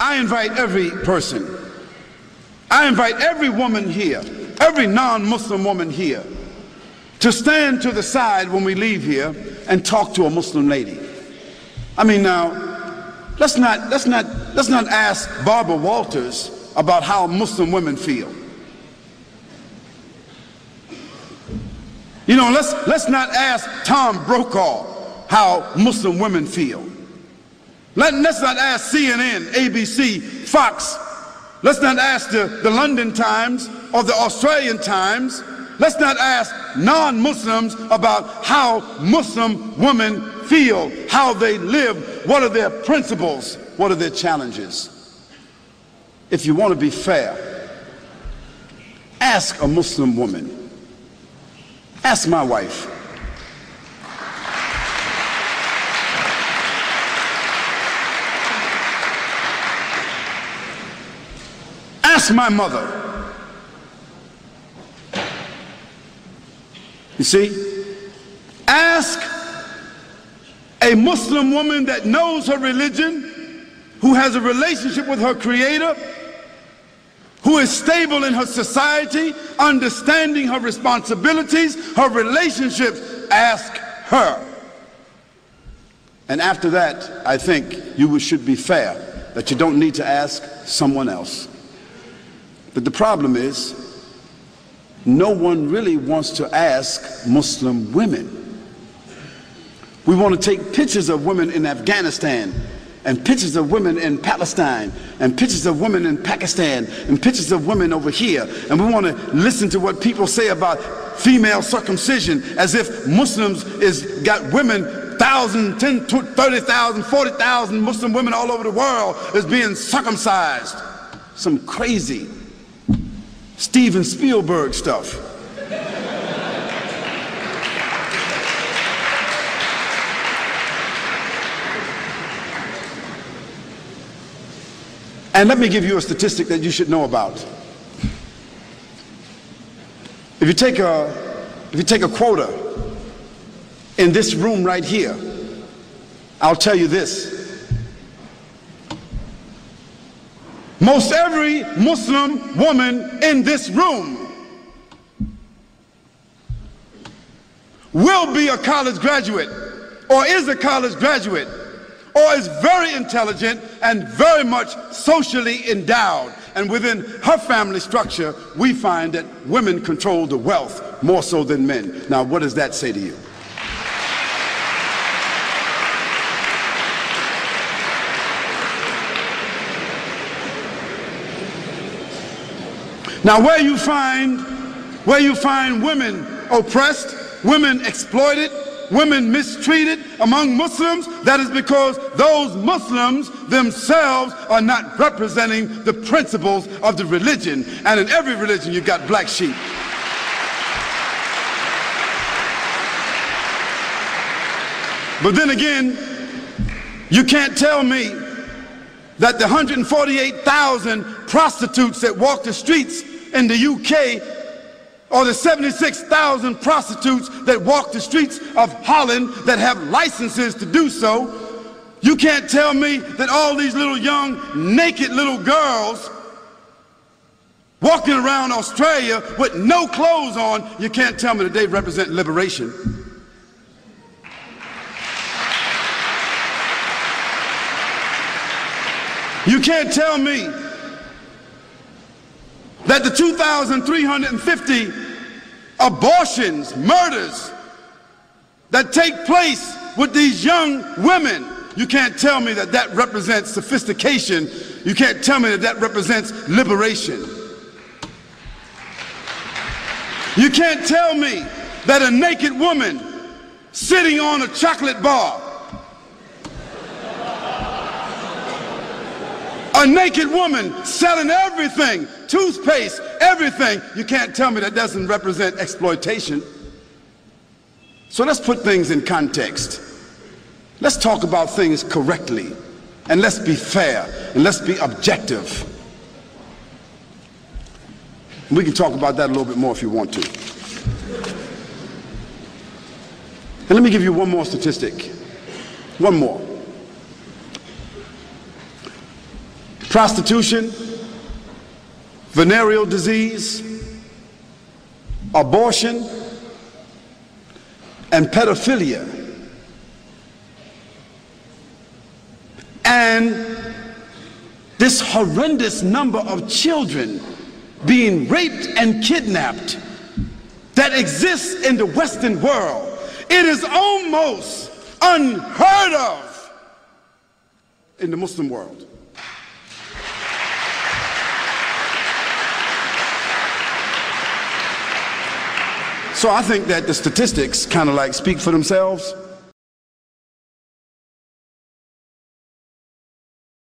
I invite every person, I invite every woman here, every non-Muslim woman here, to stand to the side when we leave here and talk to a Muslim lady. I mean, now, let's not ask Barbara Walters about how Muslim women feel. You know, let's not ask Tom Brokaw how Muslim women feel. Let's not ask CNN, ABC, Fox. Let's not ask the London Times or the Australian Times. Let's not ask non-Muslims about how Muslim women feel, how they live, what are their principles, what are their challenges. If you want to be fair, ask a Muslim woman. Ask my wife. Ask my mother. You see, ask a Muslim woman that knows her religion, who has a relationship with her Creator, who is stable in her society, understanding her responsibilities, her relationships. Ask her. And after that, I think you should be fair, that you don't need to ask someone else. But the problem is, no one really wants to ask Muslim women. We want to take pictures of women in Afghanistan, and pictures of women in Palestine, and pictures of women in Pakistan, and pictures of women over here. And we want to listen to what people say about female circumcision, as if Muslims got women, 1,000, 10, 30,000, 40,000 Muslim women all over the world is being circumcised. Some crazy Steven Spielberg stuff. And let me give you a statistic that you should know about. If you take a quota in this room right here, I'll tell you this. Most every Muslim woman in this room will be a college graduate, or is a college graduate, or is very intelligent and very much socially endowed. And within her family structure, we find that women control the wealth more so than men. Now, what does that say to you? Now, where you find women oppressed, women exploited, women mistreated among Muslims, that is because those Muslims themselves are not representing the principles of the religion. And in every religion you've got black sheep. But then again, you can't tell me that the 148,000 prostitutes that walk the streets in the UK, or the 76,000 prostitutes that walk the streets of Holland that have licenses to do so, you can't tell me that all these little young naked little girls walking around Australia with no clothes on, you can't tell me that they represent liberation. You can't tell me that the 2,350 abortions, murders that take place with these young women, you can't tell me that that represents sophistication. You can't tell me that that represents liberation. You can't tell me that a naked woman sitting on a chocolate bar, a naked woman selling everything, toothpaste, everything, you can't tell me that doesn't represent exploitation. So let's put things in context. Let's talk about things correctly, and let's be fair, and let's be objective. We can talk about that a little bit more if you want to. And let me give you one more statistic. One more. prostitution, venereal disease, abortion, and pedophilia. And this horrendous number of children being raped and kidnapped that exists in the Western world. It is almost unheard of in the Muslim world. So I think that the statistics kind of like speak for themselves.